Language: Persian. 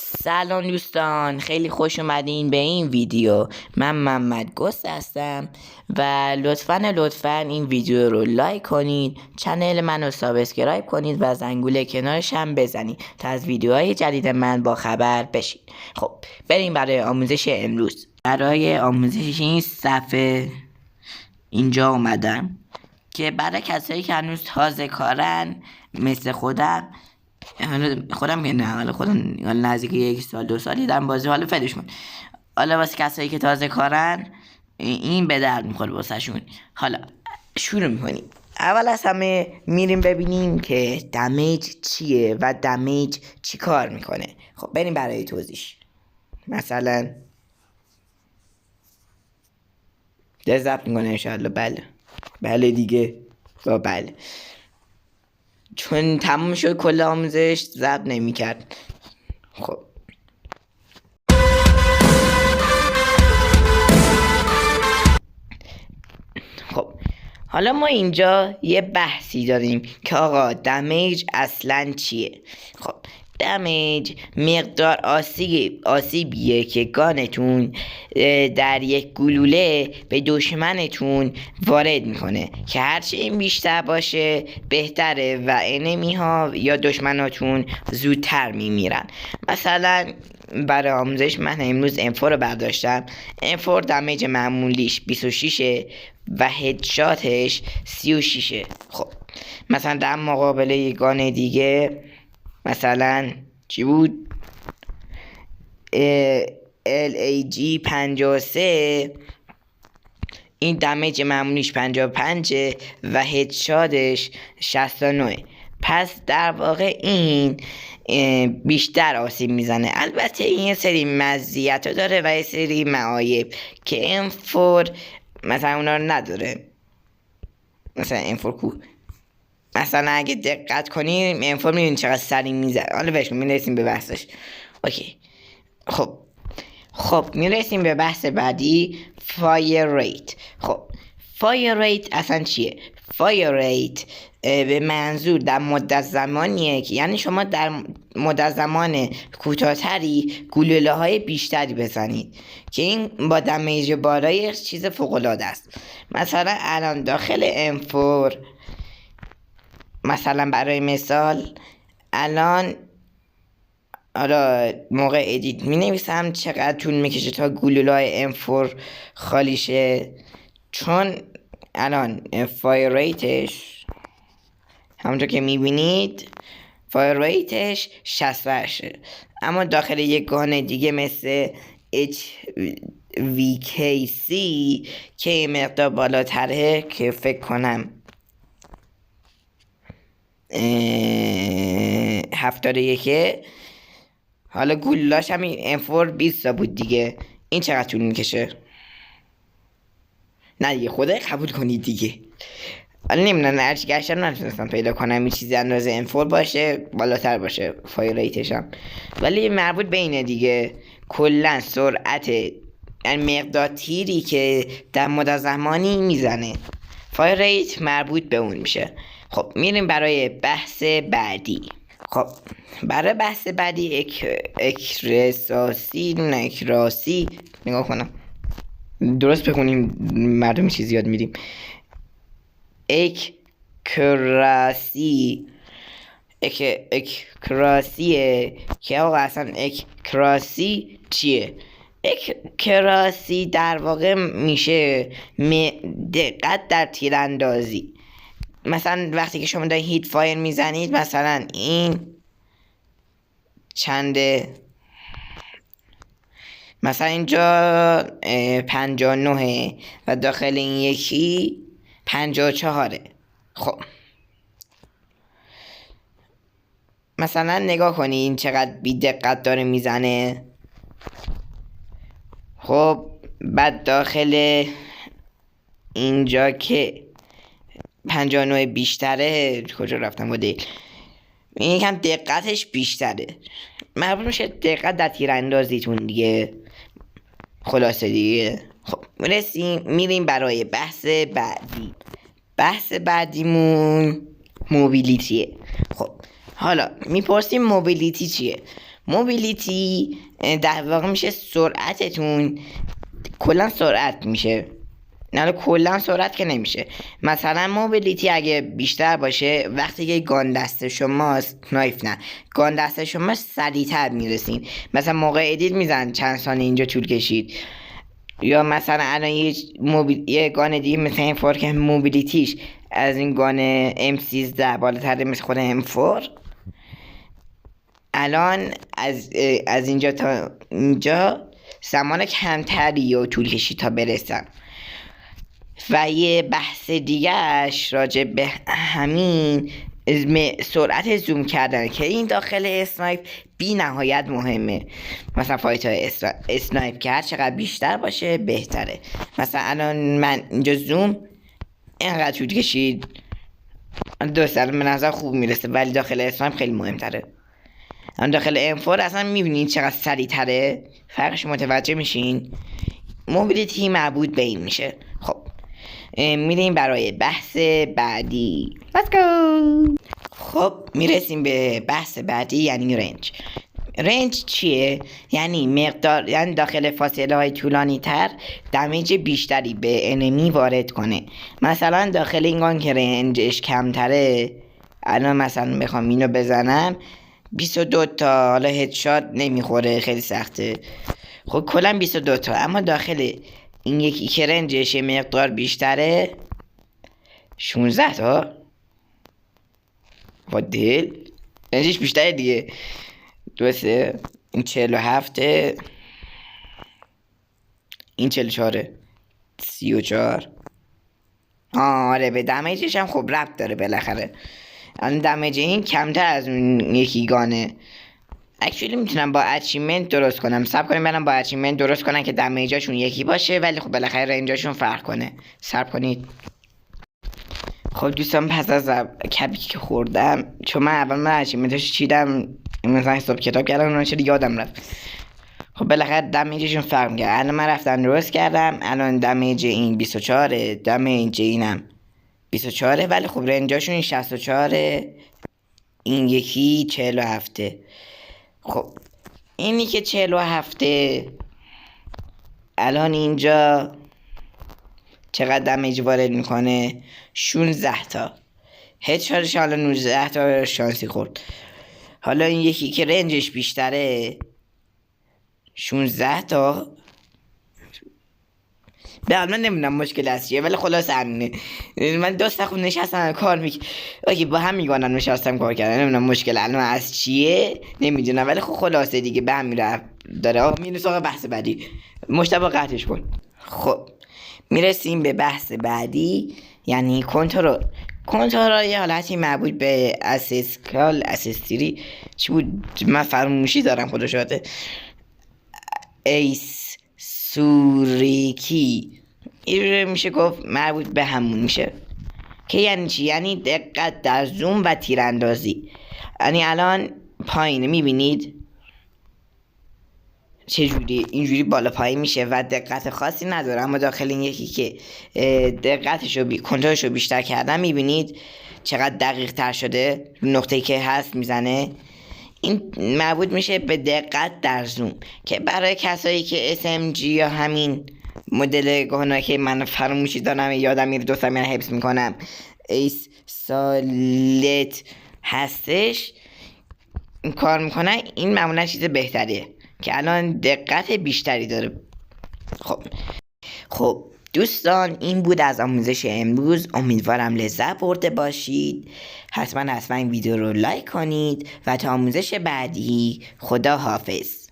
سلام دوستان، خیلی خوش اومدین به این ویدیو. من محمد گست هستم و لطفاً این ویدیو رو لایک کنید، چنل منو سابسکرایب کنید و زنگوله کنارش هم بزنید تا از ویدیوهای جدید من با خبر بشید. خب بریم برای آموزش امروز. برای آموزش این صفحه اینجا اومدم که برای کسایی که هنوز تازه کارن مثل خودم که نه، حالا خودم نزدیک 1 سال 2 سالی دارم بازی، حالا فدش کن. حالا واسه کسایی که تازه کارن این به درد میخوره واسه شون. حالا شروع میکنیم. اول از همه میریم ببینیم که دمیج چیه و دمیج چی کار میکنه. خب بریم برای توضیح. مثلا ضبط میکنه انشاءالله. بله دیگه، بله، چون تموم شد کل آموزش ضبط نمی‌کرد. خب حالا ما اینجا یه بحثی داریم که آقا دمیج اصلا چیه. خب دمیج مقدار آسیبیه که گانتون در یک گلوله به دشمنتون وارد میکنه که هرچی این بیشتر باشه بهتره و انمی ها یا دشمناتون زودتر میمیرن. مثلا برای آموزش من امروز M4 رو برداشتم. M4 دمیج معمولیش 26 و هدشاتش 36. خب مثلا در مقابل یک گان دیگه مثلا چی بود؟ LAG 53، این دمیج معمولیش 55 و هدشاتش 69. پس در واقع این بیشتر آسیب میزنه. البته این یه سری مزیت داره و یه سری معایب که M4 مثلا اونا رو نداره. مثلا M4 کو، مثلا اگه دقت کنیم M4 میدونی چقدر سریع میزنه. حالا بهش میرسیم به بحثش. اوکی. خب میرسیم به بحث بعدی، فایر ریت. خب فایر ریت اصلا چیه؟ فایر ریت به منظور در مدت زمانیه که یعنی شما در مدت زمان کوتاه‌تری گلوله های بیشتری بزنید که این با دمیج بالای چیز فوق العاده است. مثلا الان داخل M4 مثلا برای مثال الان موقع ادیت می نویسم چقدر طول میکشه تا گلوله‌های M4 خالی شه، چون الان فایر ریتش همونطور که میبینید فایر ریتش 68، اما داخل یک گان دیگه مثل HVKC که مقدار بالاتره که فکر کنم 71، حالا گلولاش همین M4 20 بود دیگه. این چقدر طول میکشه؟ نه دیگه خدا قبول کنید دیگه. حالا نمیدونم هرچی گشتم نتونستم پیدا کنم این چیزی اندازه M4 باشه بالاتر باشه فایر ریتش هم، ولی مربوط به اینه دیگه. کلا سرعت یعنی مقدار تیری که در مدت زمانی میزنه، فایر ریت مربوط به اون میشه. خب میریم برای بحث بعدی. خب برای بحث بعدی اکراسی نگاه کنم درست بخونیم، مردم چیزی یاد میدیم. اکراسیه که آقا اصلا اکراسی چیه؟ اکراسی در واقع میشه دقت در تیراندازی. مثلا وقتی که شما دارید هیت فایر میزنید، مثلا این چنده، مثلا اینجا 59 و داخل این یکی 54. خب مثلا نگاه کنید این چقدر بی دقت داره میزنه. خب بعد داخل اینجا که 59 بیشتره، کجا رفتم با دیل، این یکم دقتش بیشتره، مربوط میشه دقت در تیراندازیتون دیگه. خلاصه دیگه. خب میریم برای بحث بعدی. بحث بعدیمون موبیلیتیه. خب حالا میپرسیم موبیلیتی چیه؟ موبیلیتی در واقع میشه سرعتتون، کلا سرعت میشه، نه کلا سرعت که نمیشه. مثلا موبیلیتی اگه بیشتر باشه وقتی که گان دست شماست، نایف نه، گان دست شماست سریعتر میرسین. مثلا موقع ادیت میزن چند ثانیه اینجا طول کشید. یا مثلا الان یه گان دیگه مثل این فور که موبیلیتیش از این گان M13 بالاتر مثل خود M4، الان از اینجا تا اینجا زمان کمتری و طول کشید تا برسن. و یه بحث دیگهش راجع به همین سرعت زوم کردن که این داخل اسنایپ بی نهایت مهمه. مثلا فایت های اسنایپ که هر چقدر بیشتر باشه بهتره. مثلا الان من اینجا زوم اینقدر طول کشید 2 سال به نظر خوب میرسه، ولی داخل اسنایپ خیلی مهمتره. اما داخل M4 اصلا میبینید چقدر سریع تره، فرقش متوجه میشین. موبیلیتی مربوط به این میشه. خب میریم برای بحث بعدی. Let's go. خب میرسیم به بحث بعدی، یعنی رنج. رنج چیه؟ یعنی مقدار، یعنی داخل فاصله های طولانی تر دمیج بیشتری به انمی وارد کنه. مثلا داخل این گان که رنجش کمتره، الان مثلا بخوام اینو بزنم 22 تا، حالا هدشات نمیخوره خیلی سخته، خب کلا 22 تا. اما داخل این یکی که رنجش یه مقدار بیشتره 16 تا. با دل رنجش بیشتره دیگه. درسته؟ این 47، این 44، 34. آره به دمیجش هم خب ربط داره بالاخره. الان دمیج این کمتر از اون یکی گانه. اکچولی میتونم با اچیمنت درست کنم، صبر کنیم برم با اچیمنت درست کنم که دمیجاشون یکی باشه ولی خب بالاخره رنجاشون فرق کنه. صبر کنید. خب دوستان پس از کبکی که خوردم، چون من اول اچیمنتاشو چیدم مثلا حساب کتاب کردم اون چیزی یادم رفت. خب بالاخره دمیجشون فرق میکنه. الان من رفتم درست کردم، الان دمیج این 24، دمیج اینم 24، ولی خب رنجاشون 64، این یکی 47. خب اینی که 47 الان اینجا چقدر دمیج وارد میکنه؟ 16 تا. هدشاتش حالا 19 تا شانسی خورد. حالا این یکی که رنجش بیشتره 16 تا. من نمیدونم مشکل از چیه ولی خلاص همینه. من دوست خوب نشستم کار با هم میگونن نشستم کار کردن، نمیدونم مشکل الان از چیه نمیدونم، ولی خب خلاصه دیگه به هم میره داره. میریم سراغ بحث بعدی. مشتبه قطعش کن. خب میرسیم به بحث بعدی، یعنی کنترل یه حالتی مربوط به اسیستری چی بود؟ من فرموشی دارم خدا شاده. ایس سوریکی این میشه گفت مربوط به همون میشه که یعنی چی؟ یعنی دقت در زوم و تیراندازی. یعنی الان پایینه میبینید چجوری اینجوری بالا پایین میشه و دقت خاصی نداره، اما داخل این یکی که دقتشو کنترلشو بیشتر کردن میبینید چقدر دقیق تر شده، نقطه‌ای که هست میزنه. این مربوط میشه به دقت در زوم که برای کسایی که SMG یا همین مدل گاهنا که من فراموشی دارم یادم میره دوستم من حفظ میکنم ایس سالت هستش کار میکنن، این معمولا چیز بهتریه که الان دقت بیشتری داره. خب دوستان این بود از آموزش امروز، امیدوارم لذت برده باشید. حتما این ویدیو رو لایک کنید و تا آموزش بعدی خدا حافظ.